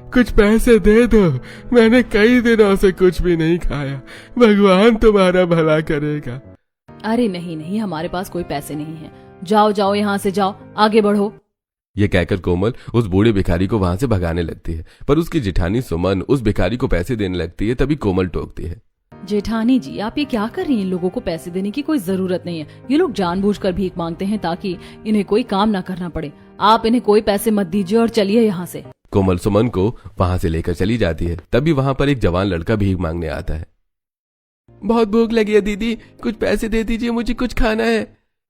कुछ पैसे दे दो, मैंने कई दिनों से कुछ भी नहीं खाया, भगवान तुम्हारा भला करेगा। अरे नहीं नहीं, हमारे पास कोई पैसे नहीं है, जाओ जाओ यहाँ से जाओ, आगे बढ़ो। ये कहकर कोमल उस बूढ़े भिखारी को वहां से भगाने लगती है, पर उसकी जेठानी सुमन उस भिखारी को पैसे देने लगती है। तभी कोमल टोकती है, जेठानी जी आप ये क्या कर रही हैं? इन लोगों को पैसे देने की कोई जरूरत नहीं है, ये लोग जानबूझकर भीख मांगते हैं ताकि इन्हें कोई काम ना करना पड़े। आप इन्हें कोई पैसे मत दीजिए और चलिए यहाँ से। कोमल सुमन को वहां से लेकर चली जाती है। तभी वहां पर एक जवान लड़का भीख मांगने आता है। बहुत भूख लगी है दीदी, कुछ पैसे दे दीजिए, मुझे कुछ खाना है।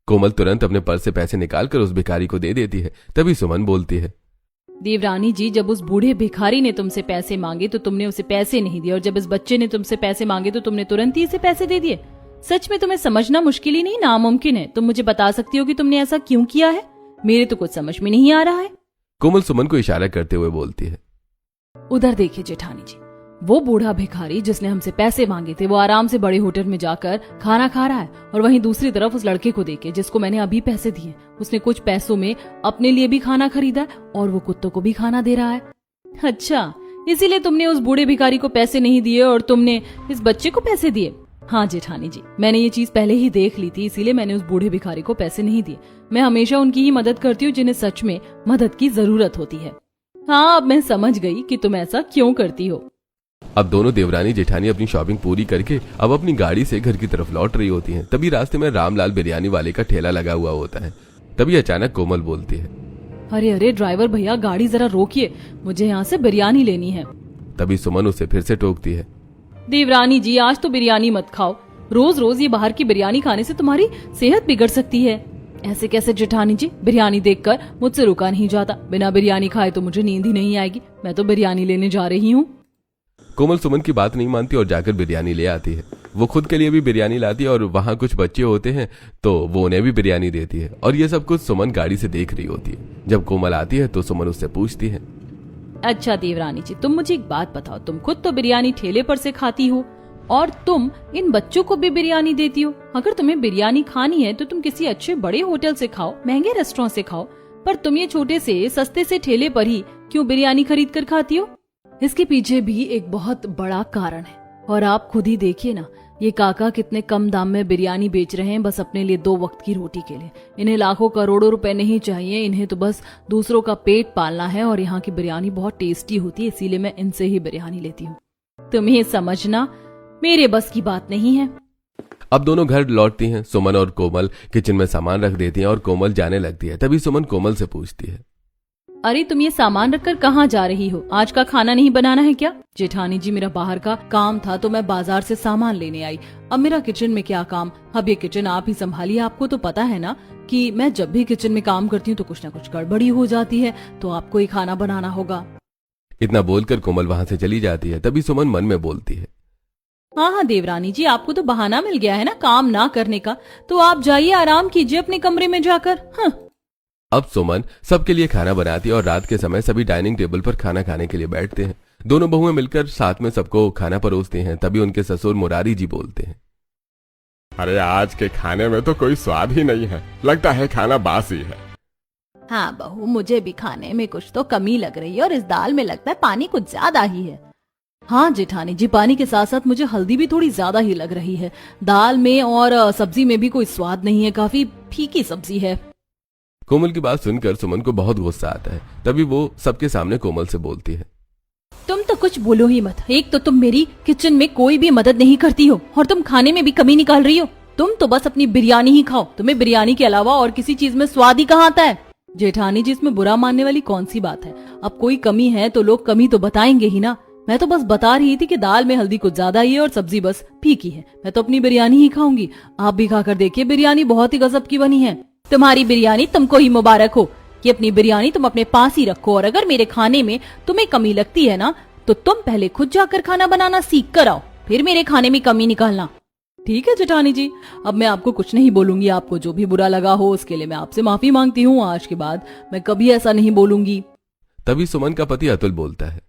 कोमल तुरंत अपने पर्स से पैसे निकालकर उस भिखारी को दे देती है। तभी सुमन बोलती है, देवरानी जी जब उस बूढ़े भिखारी ने तुमसे पैसे मांगे तो तुमने उसे पैसे नहीं दिए, और जब इस बच्चे ने तुमसे पैसे मांगे तो तुमने तुरंत ही इसे पैसे दे दिए। सच में तुम्हें समझना मुश्किल ही नहीं नामुमकिन है। तुम मुझे बता सकती हो कि तुमने ऐसा क्यों किया है? मेरे तो कुछ समझ में नहीं आ रहा है। कोमल सुमन को इशारा करते हुए बोलती है, उधर देखिए जेठानी जी, वो बूढ़ा भिखारी जिसने हमसे पैसे मांगे थे वो आराम से बड़े होटल में जाकर खाना खा रहा है, और वहीं दूसरी तरफ उस लड़के को देखे जिसको मैंने अभी पैसे दिए, उसने कुछ पैसों में अपने लिए भी खाना खरीदा है और वो कुत्तों को भी खाना दे रहा है। अच्छा, इसीलिए तुमने उस बूढ़े भिखारी को पैसे नहीं दिए और तुमने इस बच्चे को पैसे दिए? हाँ जेठानी जी, मैंने ये चीज पहले ही देख ली थी, इसीलिए मैंने उस बूढ़े भिखारी को पैसे नहीं दिए। मैं हमेशा उनकी ही मदद करती हूँ जिन्हें सच में मदद की जरूरत होती है। हाँ, अब मैं समझ गई कि तुम ऐसा क्यों करती हो। अब दोनों देवरानी जेठानी अपनी शॉपिंग पूरी करके अब अपनी गाड़ी से घर की तरफ लौट रही होती हैं। तभी रास्ते में रामलाल बिरयानी वाले का ठेला लगा हुआ होता है। तभी अचानक कोमल बोलती है, अरे अरे ड्राइवर भैया, गाड़ी जरा रोकिए, मुझे यहाँ से बिरयानी लेनी है। तभी सुमन उसे फिर से टोकती है, देवरानी जी आज तो बिरयानी मत खाओ, रोज रोज ये बाहर की बिरयानी खाने से तुम्हारी सेहत बिगड़ सकती है। ऐसे कैसे जेठानी जी, बिरयानी देखकर मुझसे रुका नहीं जाता, बिना बिरयानी खाए तो मुझे नींद ही नहीं आएगी, मैं तो बिरयानी लेने जा रही हूँ। कोमल सुमन की बात नहीं मानती और जाकर बिरयानी ले आती है। वो खुद के लिए भी बिरयानी लाती है और वहाँ कुछ बच्चे होते हैं तो वो उन्हें भी बिरयानी देती है, और ये सब कुछ सुमन गाड़ी से देख रही होती है। जब कोमल आती है तो सुमन उससे पूछती है, अच्छा देवरानी जी, तुम मुझे एक बात बताओ, तुम खुद तो बिरयानी ठेले पर से खाती हो और तुम इन बच्चों को भी बिरयानी देती हो। अगर तुम्हें बिरयानी खानी है तो तुम किसी अच्छे बड़े होटल से खाओ, महंगे रेस्टोरेंट से खाओ, पर तुम ये छोटे से सस्ते से ठेले पर ही क्यों बिरयानी खरीद कर खाती हो? इसके पीछे भी एक बहुत बड़ा कारण है, और आप खुद ही देखिए ना, ये काका कितने कम दाम में बिरयानी बेच रहे हैं बस अपने लिए 2 वक्त की रोटी के लिए। इन्हें लाखों करोड़ों रुपए नहीं चाहिए, इन्हें तो बस दूसरों का पेट पालना है, और यहाँ की बिरयानी बहुत टेस्टी होती है, इसीलिए मैं इनसे ही बिरयानी लेती हूँ। तुम्हें समझना मेरे बस की बात नहीं है। अब दोनों घर लौटती हैं। सुमन और कोमल किचन में सामान रख देती हैं और कोमल जाने लगती है। तभी सुमन कोमल से पूछती है, अरे तुम ये सामान रखकर कहाँ जा रही हो? आज का खाना नहीं बनाना है क्या? जेठानी जी, मेरा बाहर का काम था तो मैं बाजार से सामान लेने आई, अब मेरा किचन में क्या काम? अब ये किचन आप ही संभालिए। आपको तो पता है ना कि मैं जब भी किचन में काम करती हूँ तो कुछ न कुछ गड़बड़ी हो जाती है, तो आपको ही खाना बनाना होगा। इतना बोलकर कोमल वहां से चली जाती है। तभी सुमन मन में बोलती है, हाँ हाँ देवरानी जी, आपको तो बहाना मिल गया है ना काम ना करने का, तो आप जाइए आराम कीजिए अपने कमरे में जाकर। हाँ। अब सुमन सबके लिए खाना बनाती है और रात के समय सभी डाइनिंग टेबल पर खाना खाने के लिए बैठते हैं। दोनों बहुएं मिलकर साथ में सबको खाना परोसते हैं। तभी उनके ससुर मुरारी जी बोलते हैं, अरे आज के खाने में तो कोई स्वाद ही नहीं है, लगता है खाना बासी है। हाँ बहू, मुझे भी खाने में कुछ तो कमी लग रही है, और इस दाल में लगता है पानी कुछ ज्यादा ही है। हाँ जेठानी जी, पानी के साथ साथ मुझे हल्दी भी थोड़ी ज्यादा ही लग रही है। दाल में और सब्जी में भी कोई स्वाद नहीं है, काफी फीकी सब्जी है। कोमल की बात सुनकर सुमन को बहुत गुस्सा आता है। तभी वो सबके सामने कोमल से बोलती है, तुम तो कुछ बोलो ही मत। एक तो तुम मेरी किचन में कोई भी मदद नहीं करती हो, और तुम खाने में भी कमी निकाल रही हो। तुम तो बस अपनी बिरयानी ही खाओ, तुम्हें बिरयानी के अलावा और किसी चीज में स्वाद ही कहाँ आता है? जेठानी जी, इसमें बुरा मानने वाली कौन सी बात है? अब कोई कमी है तो लोग कमी तो बताएंगे ही ना। मैं तो बस बता रही थी कि दाल में हल्दी कुछ ज्यादा ही है और सब्जी बस फीकी है। मैं तो अपनी बिरयानी ही खाऊंगी, आप भी खाकर देखिए, बिरयानी बहुत ही गजब की बनी है। तुम्हारी बिरयानी तुमको ही मुबारक हो, कि अपनी बिरयानी तुम अपने पास ही रखो, और अगर मेरे खाने में तुम्हें कमी लगती है ना तो तुम पहले खुद जाकर खाना बनाना सीख कर आओ, फिर मेरे खाने में कमी निकालना। ठीक है जेठानी जी, अब मैं आपको कुछ नहीं बोलूंगी। आपको जो भी बुरा लगा हो उसके लिए मैं आपसे माफी मांगती हूँ। आज के बाद मैं कभी ऐसा नहीं बोलूंगी। तभी सुमन का पति अतुल बोलता है,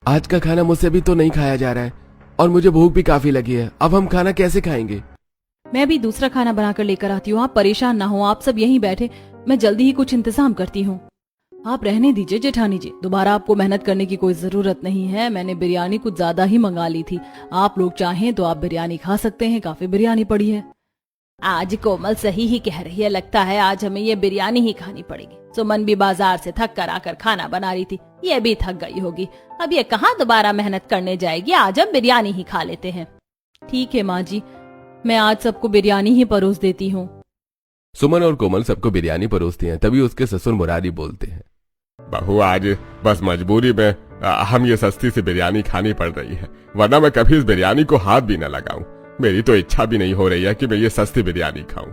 आज का खाना मुझसे भी तो नहीं खाया जा रहा है और मुझे भूख भी काफी लगी है, अब हम खाना कैसे खाएंगे? मैं भी दूसरा खाना बनाकर लेकर आती हूँ, आप परेशान ना हो, आप सब यहीं बैठे, मैं जल्दी ही कुछ इंतजाम करती हूँ। आप रहने दीजिए जेठानी जी, दोबारा आपको मेहनत करने की कोई जरूरत नहीं है। मैंने बिरयानी कुछ ज्यादा ही मंगा ली थी। आप लोग चाहें तो आप बिरयानी खा सकते हैं, काफी बिरयानी पड़ी है। आज कोमल सही ही कह रही है, लगता है आज हमें ये बिरयानी ही खानी पड़ेगी। सुमन भी बाजार से थक कर आकर खाना बना रही थी, ये भी थक गई होगी। अब ये कहाँ दोबारा मेहनत करने जाएगी, आज हम बिरयानी ही खा लेते हैं। ठीक है माँ जी, मैं आज सबको बिरयानी ही परोस देती हूँ। सुमन और कोमल सबको बिरयानी परोसती हैं। तभी उसके ससुर मुरारी बोलते हैं, बहू आज बस मजबूरी में हम ये सस्ती सी बिरयानी खानी पड़ रही है, वरना मैं कभी इस बिरयानी को हाथ भी न लगाऊं। मेरी तो इच्छा भी नहीं हो रही है कि मैं ये सस्ती बिरयानी खाऊं।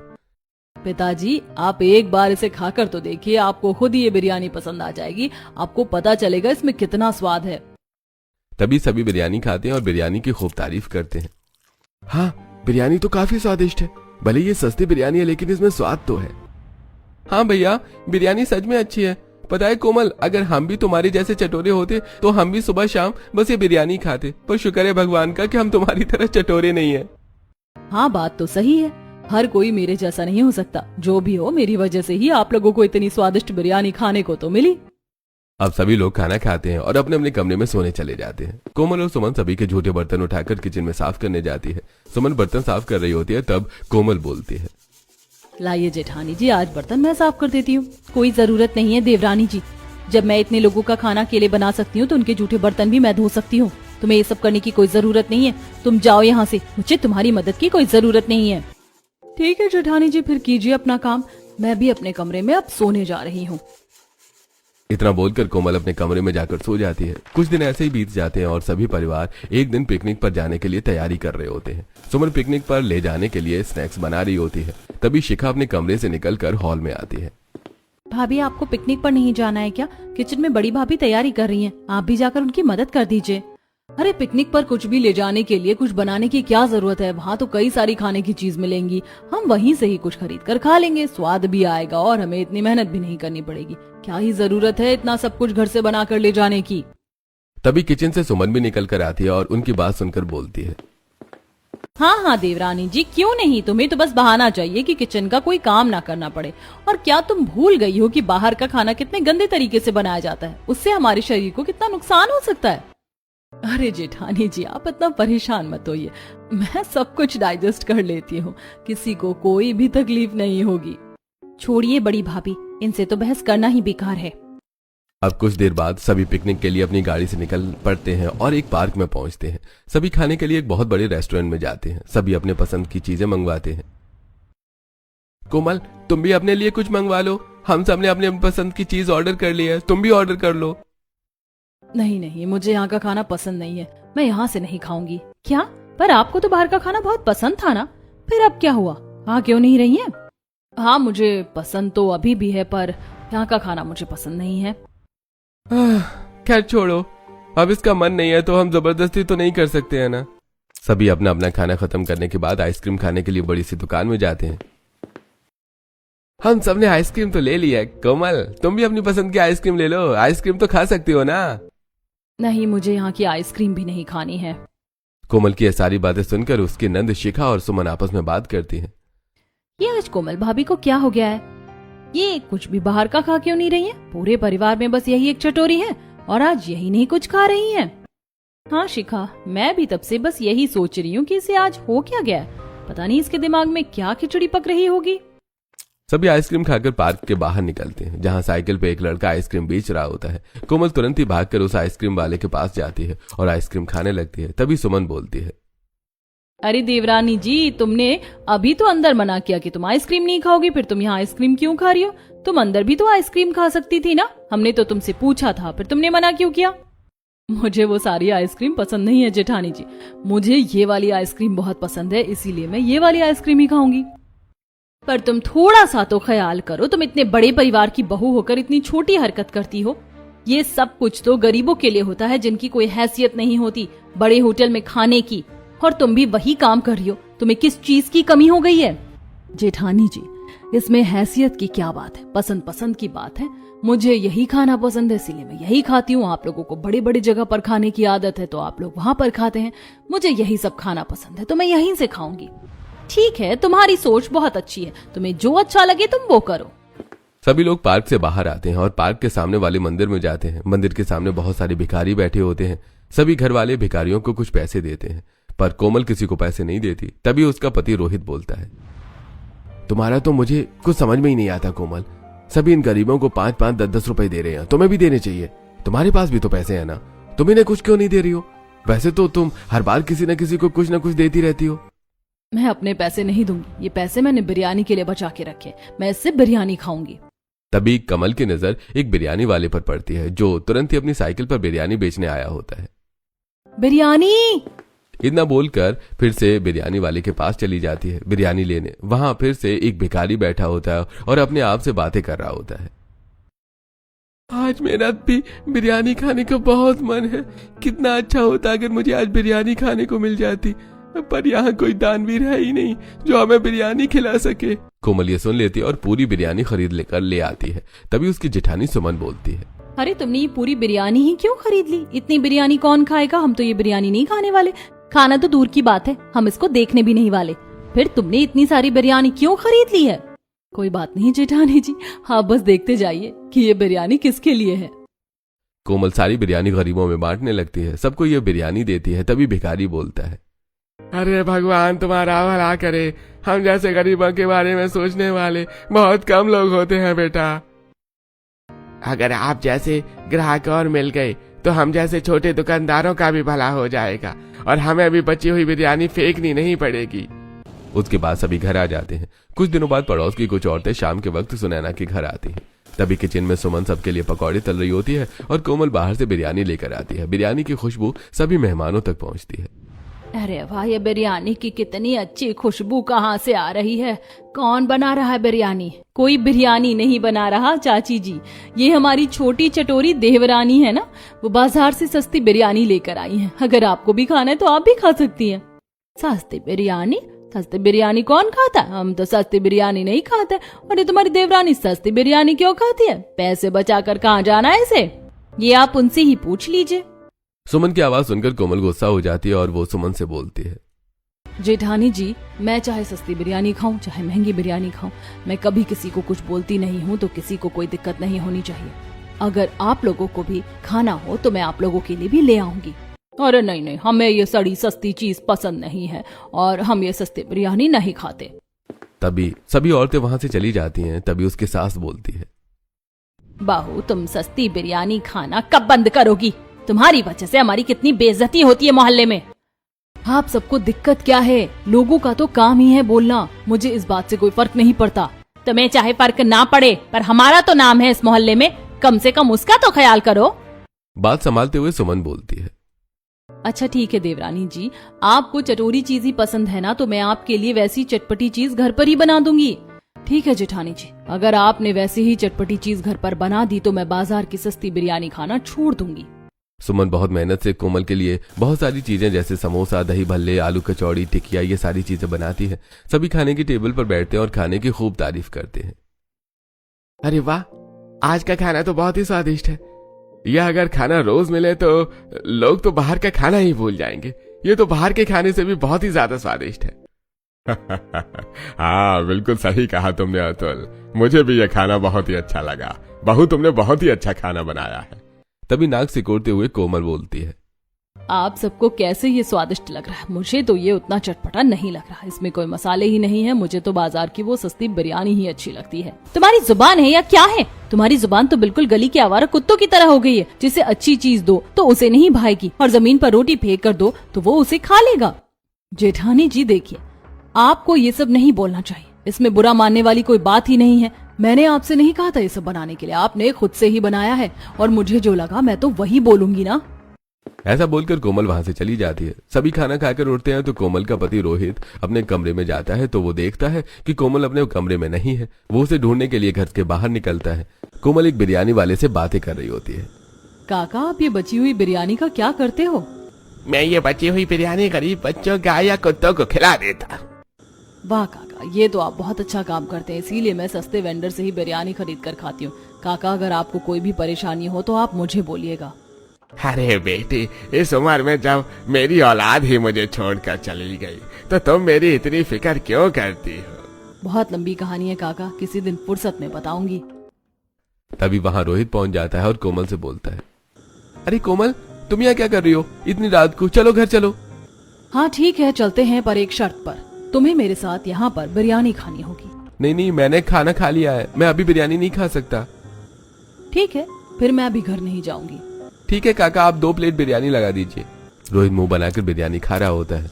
पिताजी, आप एक बार इसे खाकर तो देखिए, आपको खुद ही ये बिरयानी पसंद आ जाएगी। आपको पता चलेगा इसमें कितना स्वाद है। तभी सभी बिरयानी खाते हैं और बिरयानी की खूब तारीफ करते हैं। हाँ, बिरयानी तो काफी स्वादिष्ट है। भले ये सस्ती बिरयानी है, लेकिन इसमें स्वाद तो है। हाँ भैया, बिरयानी सच में अच्छी है। पता है कोमल, अगर हम भी तुम्हारे जैसे चटोरे होते तो हम भी सुबह शाम बस ये बिरयानी खाते। पर शुक्र है भगवान का कि हम तुम्हारी तरह चटोरे नहीं है। हाँ, बात तो सही है। हर कोई मेरे जैसा नहीं हो सकता। जो भी हो, मेरी वजह से ही आप लोगों को इतनी स्वादिष्ट बिरयानी खाने को तो मिली। अब सभी लोग खाना खाते हैं और अपने अपने कमरे में सोने चले जाते हैं। कोमल और सुमन सभी के झूठे बर्तन उठाकर किचन में साफ करने जाती है। सुमन बर्तन साफ कर रही होती है, तब कोमल बोलती है, लाइए जेठानी जी, आज बर्तन मैं साफ कर देती हूँ। कोई जरूरत नहीं है देवरानी जी, जब मैं इतने लोगों का खाना अकेले बना सकती हूँ तो उनके झूठे बर्तन भी मैं धो सकती हूँ। तुम्हें ये सब करने की कोई जरूरत नहीं है। तुम जाओ यहाँ से, मुझे तुम्हारी मदद की कोई जरूरत नहीं है। ठीक है जेठानी जी, फिर कीजिए अपना काम। मैं भी अपने कमरे में अब सोने जा रही हूँ। इतना बोलकर कोमल अपने कमरे में जाकर सो जाती है। कुछ दिन ऐसे ही बीत जाते हैं और सभी परिवार एक दिन पिकनिक पर जाने के लिए तैयारी कर रहे होते हैं। सुमन पिकनिक पर ले जाने के लिए स्नैक्स बना रही होती है। तभी शिखा अपने कमरे से निकलकर हॉल में आती है। भाभी, आपको पिकनिक पर नहीं जाना है क्या? किचन में बड़ी भाभी तैयारी कर रही हैं, आप भी जाकर उनकी मदद कर दीजिए। अरे, पिकनिक पर कुछ भी ले जाने के लिए कुछ बनाने की क्या जरूरत है? वहाँ तो कई सारी खाने की चीज मिलेंगी। हम वहीं से ही कुछ खरीद कर खा लेंगे, स्वाद भी आएगा और हमें इतनी मेहनत भी नहीं करनी पड़ेगी। क्या ही जरूरत है इतना सब कुछ घर से बना कर ले जाने की। तभी किचन से सुमन भी निकल कर आती है और उनकी बात सुनकर बोलती है, हाँ हाँ देवरानी जी, क्यों नहीं। तुम्हें तो बस बहाना चाहिए कि किचन का कोई काम ना करना पड़े। और क्या तुम भूल गई हो कि बाहर का खाना कितने गंदे तरीके से बनाया जाता है? उससे हमारे शरीर को कितना नुकसान हो सकता है। अरे जेठानी जी, आप इतना परेशान मत होइए, मैं सब कुछ डाइजेस्ट कर लेती हूँ, किसी को कोई भी तकलीफ नहीं होगी। छोड़िए बड़ी भाभी, इनसे तो बहस करना ही बेकार है। अब कुछ देर बाद सभी पिकनिक के लिए अपनी गाड़ी से निकल पड़ते हैं और एक पार्क में पहुंचते हैं। सभी खाने के लिए एक बहुत बड़े रेस्टोरेंट में जाते हैं। सभी अपने पसंद की चीजें मंगवाते हैं। कोमल, तुम भी अपने लिए कुछ मंगवा लो। हम सबने अपने पसंद की चीज ऑर्डर कर ली है, तुम भी ऑर्डर कर लो। नहीं नहीं, मुझे यहाँ का खाना पसंद नहीं है, मैं यहाँ से नहीं खाऊंगी। क्या? पर आपको तो बाहर का खाना बहुत पसंद था ना, फिर अब क्या हुआ? हाँ, क्यों नहीं रही है? हाँ, मुझे पसंद तो अभी भी है, पर यहाँ का खाना मुझे पसंद नहीं है। खैर छोड़ो, अब इसका मन नहीं है तो हम जबरदस्ती तो नहीं कर सकते हैं ना। सभी अपना अपना खाना खत्म करने के बाद आइसक्रीम खाने के लिए बड़ी सी दुकान में जाते हैं। हम सबने आइसक्रीम तो ले लिया है। कोमल, तुम भी अपनी पसंद की आइसक्रीम ले लो। आइसक्रीम तो खा सकती हो ना। नहीं, मुझे यहाँ की आइसक्रीम भी नहीं खानी है। कोमल की ये सारी बातें सुनकर उसकी नंद शिखा और सुमन आपस में बात करती हैं। ये आज कोमल भाभी को क्या हो गया है? ये कुछ भी बाहर का खा क्यों नहीं रही है? पूरे परिवार में बस यही एक चटोरी है और आज यही नहीं कुछ खा रही है। हाँ शिखा, मैं भी तब से बस यही सोच रही हूँ कि इसे आज हो क्या गया है। पता नहीं इसके दिमाग में क्या खिचड़ी पक रही होगी। सभी आइसक्रीम खाकर पार्क के बाहर निकलते हैं, जहां साइकिल पे एक लड़का आइसक्रीम बेच रहा होता है। कोमल तुरंत ही भागकर उस आइसक्रीम वाले के पास जाती है और आइसक्रीम खाने लगती है। तभी सुमन बोलती है, अरे देवरानी जी, तुमने अभी तो अंदर मना किया कि तुम आइसक्रीम नहीं खाओगी, फिर तुम यहाँ आइसक्रीम क्यों खा रही हो? तुम अंदर भी तो आइसक्रीम खा सकती थी ना। हमने तो तुमसे पूछा था, फिर तुमने मना क्यों किया? मुझे वो सारी आइसक्रीम पसंद नहीं है जेठानी जी, मुझे ये वाली आइसक्रीम बहुत पसंद है, इसीलिए मैं ये वाली आइसक्रीम ही खाऊंगी। पर तुम थोड़ा सा तो ख्याल करो, तुम इतने बड़े परिवार की बहू होकर इतनी छोटी हरकत करती हो। ये सब कुछ तो गरीबों के लिए होता है जिनकी कोई हैसियत नहीं होती बड़े होटल में खाने की, और तुम भी वही काम कर रही हो। तुम्हें किस चीज की कमी हो गई है? जेठानी जी, इसमें हैसियत की क्या बात है, पसंद पसंद की बात है। मुझे यही खाना पसंद है, इसीलिए मैं यही खाती हूँ। आप लोगों को बड़े बड़े जगह पर खाने की आदत है तो आप लोग वहां पर खाते हैं। मुझे यही सब खाना पसंद है तो मैं यहीं से खाऊंगी। ठीक है, तुम्हारी सोच बहुत अच्छी है, तुम्हें जो अच्छा लगे तुम वो करो। सभी लोग पार्क से बाहर आते हैं और पार्क के सामने वाले मंदिर में जाते हैं। मंदिर के सामने बहुत सारे भिखारी बैठे होते हैं। सभी घर वाले भिखारियों को कुछ पैसे देते हैं, पर कोमल किसी को पैसे नहीं देती। तभी उसका पति रोहित बोलता है, तुम्हारा तो मुझे कुछ समझ में ही नहीं आता कोमल। सभी इन गरीबों को 5-5, 10-10 रुपए दे रहे हैं, तुम्हें भी देने चाहिए। तुम्हारे पास भी तो पैसे है ना, तुम इन्हें कुछ क्यों नहीं दे रही हो? वैसे तो तुम हर बार किसी न किसी को कुछ न कुछ देती रहती हो। मैं अपने पैसे नहीं दूंगी, ये पैसे मैंने बिरयानी के लिए बचा के रखे, मैं इससे बिरयानी खाऊंगी। तभी कमल की नजर एक बिरयानी वाले पर पड़ती है, जो तुरंत ही अपनी साइकिल पर बिरयानी बेचने आया होता है। बिरयानी! इतना बोलकर फिर से बिरयानी वाले के पास चली जाती है बिरयानी लेने। वहां फिर से एक भिखारी बैठा होता है और अपने आप से बातें कर रहा होता है। आज मेरा भी बिरयानी खाने का बहुत मन है। कितना अच्छा होता अगर मुझे आज बिरयानी खाने को मिल जाती, पर यहाँ कोई दानवीर है ही नहीं जो हमें बिरयानी खिला सके। कोमल ये सुन लेती है और पूरी बिरयानी खरीद लेकर ले आती है। तभी उसकी जेठानी सुमन बोलती है, अरे तुमने ये पूरी बिरयानी ही क्यों खरीद ली? इतनी बिरयानी कौन खाएगा? हम तो ये बिरयानी नहीं खाने वाले। खाना तो दूर की बात है, हम इसको देखने भी नहीं वाले। फिर तुमने इतनी सारी बिरयानी क्यों खरीद ली है? कोई बात नहीं जेठानी जी, आप बस देखते जाइए कि ये बिरयानी किसके लिए है। कोमल सारी बिरयानी गरीबों में बांटने लगती है, सबको ये बिरयानी देती है। तभी भिखारी बोलता है, अरे भगवान तुम्हारा भला करे, हम जैसे गरीबों के बारे में सोचने वाले बहुत कम लोग होते हैं बेटा। अगर आप जैसे ग्राहक और मिल गए तो हम जैसे छोटे दुकानदारों का भी भला हो जाएगा और हमें अभी बची हुई बिरयानी फेंकनी नहीं पड़ेगी। उसके बाद सभी घर आ जाते हैं। कुछ दिनों बाद पड़ोस की कुछ औरतें शाम के वक्त सुनैना के घर आती हैं। तभी किचन में सुमन सबके लिए पकौड़े तल रही होती है और कोमल बाहर से बिरयानी लेकर आती है। बिरयानी की खुशबू सभी मेहमानों तक पहुंचती है। अरे वाह, ये बिरयानी की कितनी अच्छी खुशबू कहाँ से आ रही है? कौन बना रहा है बिरयानी? कोई बिरयानी नहीं बना रहा चाची जी, ये हमारी छोटी चटोरी देवरानी है ना, वो बाजार से सस्ती बिरयानी लेकर आई है। अगर आपको भी खाना है तो आप भी खा सकती हैं। सस्ती बिरयानी? सस्ती बिरयानी कौन खाता है? हम तो सस्ती बिरयानी नहीं खाते। और ये तुम्हारी देवरानी सस्ती बिरयानी क्यों खाती है? पैसे बचाकर कहाँ जाना है इसे? ये आप उनसे ही पूछ लीजिए। सुमन की आवाज सुनकर कोमल गुस्सा हो जाती है और वो सुमन से बोलती है, जेठानी जी, मैं चाहे सस्ती बिरयानी खाऊं चाहे महंगी बिरयानी खाऊं, मैं कभी किसी को कुछ बोलती नहीं हूं, तो किसी को कोई दिक्कत नहीं होनी चाहिए। अगर आप लोगों को भी खाना हो तो मैं आप लोगों के लिए भी ले आऊंगी। अरे नहीं नहीं, हमें ये सड़ी सस्ती चीज पसंद नहीं है और हम ये सस्ती बिरयानी नहीं खाते। तभी सभी औरतें वहां से चली जाती हैं। तभी उसकी सास बोलती है, बहू, तुम सस्ती बिरयानी खाना कब बंद करोगी? तुम्हारी वजह से हमारी कितनी बेइज्जती होती है मोहल्ले में। आप सबको दिक्कत क्या है? लोगों का तो काम ही है बोलना, मुझे इस बात से कोई फर्क नहीं पड़ता। तुम्हें चाहे फर्क ना पड़े, पर हमारा तो नाम है इस मोहल्ले में, कम से कम उसका तो ख्याल करो। बात संभालते हुए सुमन बोलती है, अच्छा ठीक है देवरानी जी, आपको चटोरी चीज ही पसंद है ना, तो मैं आपके लिए वैसी चटपटी चीज घर पर ही बना दूंगी। ठीक है जेठानी जी, अगर आपने वैसे ही चटपटी चीज घर पर बना दी तो मैं बाजार की सस्ती बिरयानी खाना छोड़ दूंगी। सुमन बहुत मेहनत से कोमल के लिए बहुत सारी चीजें जैसे समोसा, दही भल्ले, आलू कचौड़ी, टिकिया, ये सारी चीजें बनाती है। सभी खाने की टेबल पर बैठते हैं और खाने की खूब तारीफ करते हैं। अरे वाह, आज का खाना तो बहुत ही स्वादिष्ट है। यह अगर खाना रोज मिले तो लोग तो बाहर का खाना ही भूल जाएंगे। ये तो बाहर के खाने से भी बहुत ही ज्यादा स्वादिष्ट है। हाँ, बिल्कुल सही कहा तुमने अतुल, मुझे भी यह खाना बहुत ही अच्छा लगा। बहू, तुमने बहुत ही अच्छा खाना बनाया है। तभी नाक सिकोड़ते हुए कोमल बोलती है, आप सबको कैसे ये स्वादिष्ट लग रहा है? मुझे तो ये उतना चटपटा नहीं लग रहा, इसमें कोई मसाले ही नहीं है। मुझे तो बाजार की वो सस्ती बिरयानी ही अच्छी लगती है। तुम्हारी जुबान है या क्या है? तुम्हारी जुबान तो बिल्कुल गली के आवारा कुत्तों की तरह हो गई है। जिसे अच्छी चीज दो तो उसे नहीं भाएगी और जमीन पर रोटी फेंक कर दो तो वो उसे खा लेगा। जेठानी जी देखिए, आपको ये सब नहीं बोलना चाहिए, इसमें बुरा मानने वाली कोई बात ही नहीं है। मैंने आपसे नहीं कहा था ये सब बनाने के लिए, आपने खुद से ही बनाया है और मुझे जो लगा मैं तो वही बोलूंगी ना। ऐसा बोलकर कोमल वहां से चली जाती है। सभी खाना खाकर उठते हैं तो कोमल का पति रोहित अपने कमरे में जाता है तो वो देखता है कि कोमल अपने कमरे में नहीं है। वो उसे ढूंढने के लिए घर के बाहर निकलता है। कोमल एक बिरयानी वाले से बातें कर रही होती है। काका, आप ये बची हुई बिरयानी का क्या करते हो? मैं ये बची हुई बिरयानी गरीब बच्चों, गाय या कुत्तों को खिला देता। वाह काका, ये तो आप बहुत अच्छा काम करते हैं, इसीलिए मैं सस्ते वेंडर से ही बिरयानी खरीद कर खाती हूँ। काका, अगर आपको कोई भी परेशानी हो तो आप मुझे बोलिएगा। अरे बेटी, इस उम्र में जब मेरी औलाद ही मुझे छोड़कर चली गई तो तुम मेरी इतनी फिक्र क्यों करती हो? बहुत लंबी कहानी है काका, किसी दिन फुर्सत में बताऊंगी। तभी वहां रोहित पहुंच जाता है और कोमल से बोलता है, अरे कोमल, तुम यहाँ क्या कर रही हो इतनी रात को? चलो घर चलो। हाँ ठीक है, चलते हैं, पर एक शर्त पर। तुम्हें मेरे साथ यहाँ पर बिरयानी खानी होगी। नहीं नहीं, मैंने खाना खा लिया है, मैं अभी बिरयानी नहीं खा सकता। ठीक है, फिर मैं अभी घर नहीं जाऊंगी। ठीक है काका, आप 2 प्लेट बिरयानी लगा दीजिए। रोहित मुंह बनाकर बिरयानी खा रहा होता है।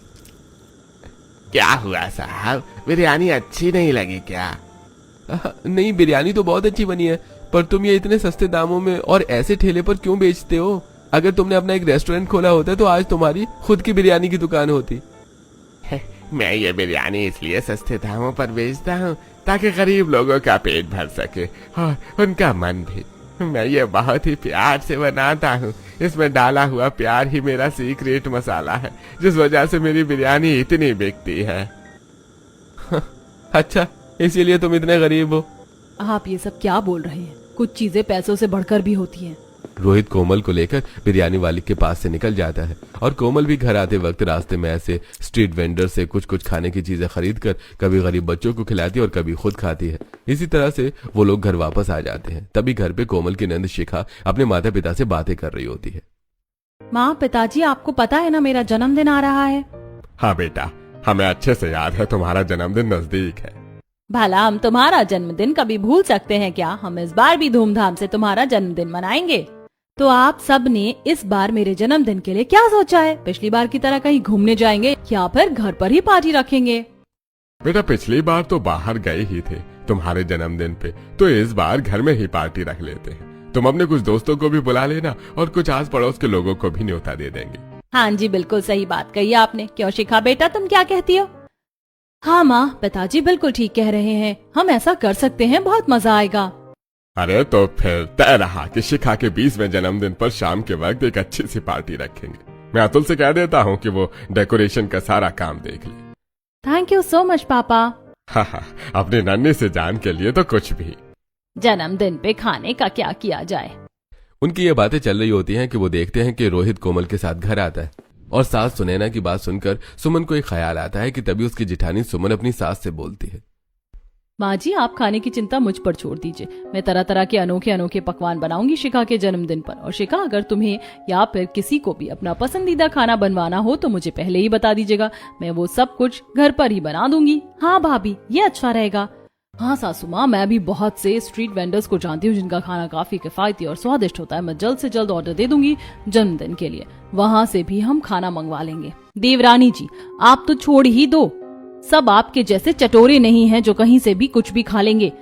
क्या हुआ साहब, बिरयानी अच्छी नहीं लगी क्या? नहीं, बिरयानी तो बहुत अच्छी बनी है, पर तुम ये इतने सस्ते दामों में और ऐसे ठेले पर क्यों बेचते हो? अगर तुमने अपना एक रेस्टोरेंट खोला होता तो आज तुम्हारी खुद की बिरयानी की दुकान होती। मैं ये बिरयानी इसलिए सस्ते दामों पर बेचता हूँ ताकि गरीब लोगों का पेट भर सके और उनका मन भी। मैं ये बहुत ही प्यार से बनाता हूँ, इसमें डाला हुआ प्यार ही मेरा सीक्रेट मसाला है, जिस वजह से मेरी बिरयानी इतनी बिकती है। अच्छा, इसीलिए तुम इतने गरीब हो? आप ये सब क्या बोल रहे हैं? कुछ चीजें पैसों से बढ़कर भी होती हैं। रोहित कोमल को लेकर बिरयानी वाले के पास से निकल जाता है और कोमल भी घर आते वक्त रास्ते में ऐसे स्ट्रीट वेंडर से कुछ कुछ खाने की चीजें खरीद कर कभी गरीब बच्चों को खिलाती है और कभी खुद खाती है। इसी तरह से वो लोग घर वापस आ जाते हैं। तभी घर पे कोमल की नंद शिखा अपने माता पिता से बातें कर रही होती है। माँ, पिताजी, आपको पता है ना मेरा जन्मदिन आ रहा है? हाँ बेटा, हमें अच्छे से याद है, तुम्हारा जन्मदिन नजदीक है। भला हम तुम्हारा जन्मदिन कभी भूल सकते हैं क्या? हम इस बार भी धूमधाम से तुम्हारा जन्मदिन मनाएंगे। तो आप सब ने इस बार मेरे जन्मदिन के लिए क्या सोचा है? पिछली बार की तरह कहीं घूमने जाएंगे या फिर घर पर ही पार्टी रखेंगे? बेटा, पिछली बार तो बाहर गए ही थे तुम्हारे जन्मदिन पे, तो इस बार घर में ही पार्टी रख लेते हैं। तुम अपने कुछ दोस्तों को भी बुला लेना और कुछ आस पड़ोस के लोगों को भी न्योता दे देंगे। हाँ जी, बिल्कुल सही बात कही आपने। क्यों शिखा बेटा, तुम क्या कहती हो? हाँ माँ, पिताजी बिल्कुल ठीक कह रहे हैं, हम ऐसा कर सकते हैं, बहुत मजा आएगा। अरे तो फिर तय रहा कि शिखा के 20वें जन्मदिन पर शाम के वक्त एक अच्छी सी पार्टी रखेंगे। मैं अतुल से कह देता हूँ कि वो डेकोरेशन का सारा काम देख ले। थैंक यू सो मच पापा। हाँ, अपनी नन्ही से जान के लिए तो कुछ भी। जन्मदिन पे खाने का क्या किया जाए? उनकी ये बातें चल रही होती हैं कि वो देखते हैं कि रोहित कोमल के साथ घर आता है और सास सुनैना की बात सुनकर सुमन को एक ख्याल आता है कि तभी उसकी जिठानी सुमन अपनी सास से बोलती है, माँ जी, आप खाने की चिंता मुझ पर छोड़ दीजिए। मैं तरह तरह के अनोखे अनोखे पकवान बनाऊंगी शिखा के जन्मदिन पर। और शिखा, अगर तुम्हें या फिर किसी को भी अपना पसंदीदा खाना बनवाना हो तो मुझे पहले ही बता दीजिएगा, मैं वो सब कुछ घर पर ही बना दूंगी। हाँ भाभी, ये अच्छा रहेगा। हाँ सासू माँ, मैं भी बहुत से स्ट्रीट वेंडर्स को जानती हूँ जिनका खाना काफी किफायती और स्वादिष्ट होता है। मैं जल्द से जल्द ऑर्डर दे दूंगी जन्मदिन के लिए, वहाँ से भी हम खाना मंगवा लेंगे। देवरानी जी, आप तो छोड़ ही दो, सब आपके जैसे चटोरे नहीं हैं जो कहीं से भी कुछ भी खा लेंगे।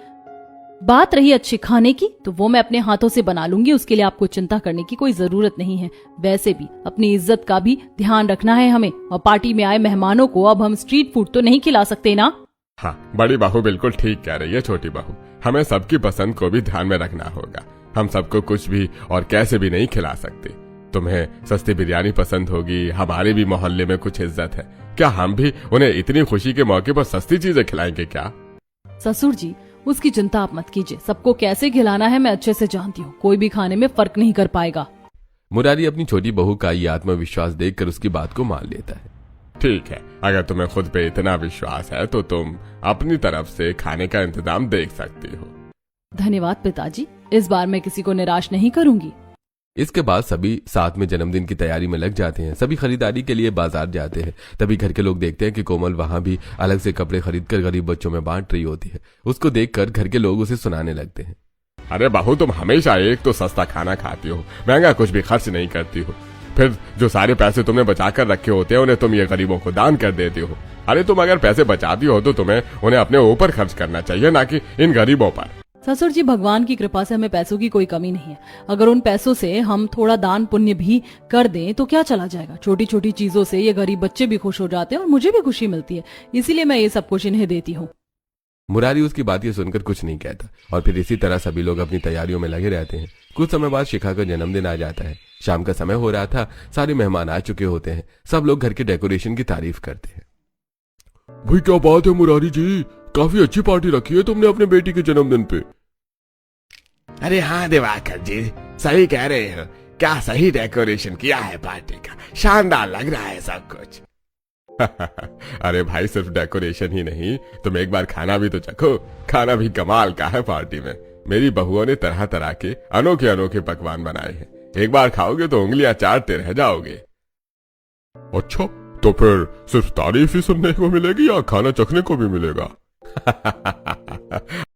बात रही अच्छे खाने की, तो वो मैं अपने हाथों से बना लूंगी, उसके लिए आपको चिंता करने की कोई जरूरत नहीं है। वैसे भी अपनी इज्जत का भी ध्यान रखना है हमें, और पार्टी में आए मेहमानों को अब हम स्ट्रीट फूड तो नहीं खिला सकते ना। हाँ, बड़ी बहू बिल्कुल ठीक कह रही है छोटी बहू, हमें सबकी पसंद को भी ध्यान में रखना होगा। हम सबको कुछ भी और कैसे भी नहीं खिला सकते। तुम्हें सस्ती बिरयानी पसंद होगी, हमारे भी मोहल्ले में कुछ इज्जत है, क्या हम भी उन्हें इतनी खुशी के मौके पर सस्ती चीजें खिलाएंगे क्या? ससुर जी, उसकी चिंता आप मत कीजिए, सबको कैसे खिलाना है मैं अच्छे से जानती हूँ, कोई भी खाने में फर्क नहीं कर पाएगा। मुरारी अपनी छोटी बहू का ये आत्मविश्वास देखकर उसकी बात को मान लेता है। ठीक है, अगर तुम्हें खुद पे इतना विश्वास है तो तुम अपनी तरफ से खाने का इंतजाम देख सकती हो। धन्यवाद पिताजी, इस बार मैं किसी को निराश नहीं करूंगी। इसके बाद सभी साथ में जन्मदिन की तैयारी में लग जाते हैं। सभी खरीदारी के लिए बाजार जाते हैं। तभी घर के लोग देखते हैं कि कोमल वहां भी अलग से कपड़े खरीदकर गरीब बच्चों में बांट रही होती है। उसको देखकर घर के लोग उसे सुनाने लगते हैं, अरे बहू, तुम हमेशा एक तो सस्ता खाना खाती हो, महंगा कुछ भी खर्च नहीं करती हो, फिर जो सारे पैसे तुमने बचा कर रखे होते हैं उन्हें तुम ये गरीबों को दान कर देती हो। अरे तुम अगर पैसे बचाती हो तो तुम्हें उन्हें अपने ऊपर खर्च करना चाहिए, ना कि इन गरीबों पर। ससुर जी, भगवान की कृपा से हमें पैसों की कोई कमी नहीं है। अगर उन पैसों से हम थोड़ा दान पुण्य भी कर दें तो क्या चला जाएगा। छोटी छोटी चीजों से ये गरीब बच्चे भी खुश हो जाते हैं और मुझे भी खुशी मिलती है, इसीलिए मैं ये सब कुछ इन्हें देती हूँ। मुरारी उसकी बातें सुनकर कुछ नहीं कहता और फिर इसी तरह सभी लोग अपनी तैयारियों में लगे रहते हैं। कुछ समय बाद शिखा का जन्मदिन आ जाता है। शाम का समय हो रहा था, सारे मेहमान आ चुके होते हैं। सब लोग घर के डेकोरेशन की तारीफ करते हैं। भाई क्या बात है मुरारी जी, काफी अच्छी पार्टी रखी है तुमने अपने बेटी के जन्मदिन पे। अरे हाँ दिवाकर जी, सही कह रहे हो, क्या सही डेकोरेशन किया है पार्टी का, शानदार लग रहा है सब कुछ। अरे भाई, सिर्फ डेकोरेशन ही नहीं, तुम एक बार खाना भी तो चखो, खाना भी कमाल का है पार्टी में। मेरी बहुओं ने तरह तरह के अनोखे अनोखे पकवान बनाए हैं। एक बार खाओगे तो उंगलियां चाटते रह जाओगे। अच्छा, तो फिर सिर्फ तारीफ ही सुनने को मिलेगी या खाना चखने को भी मिलेगा?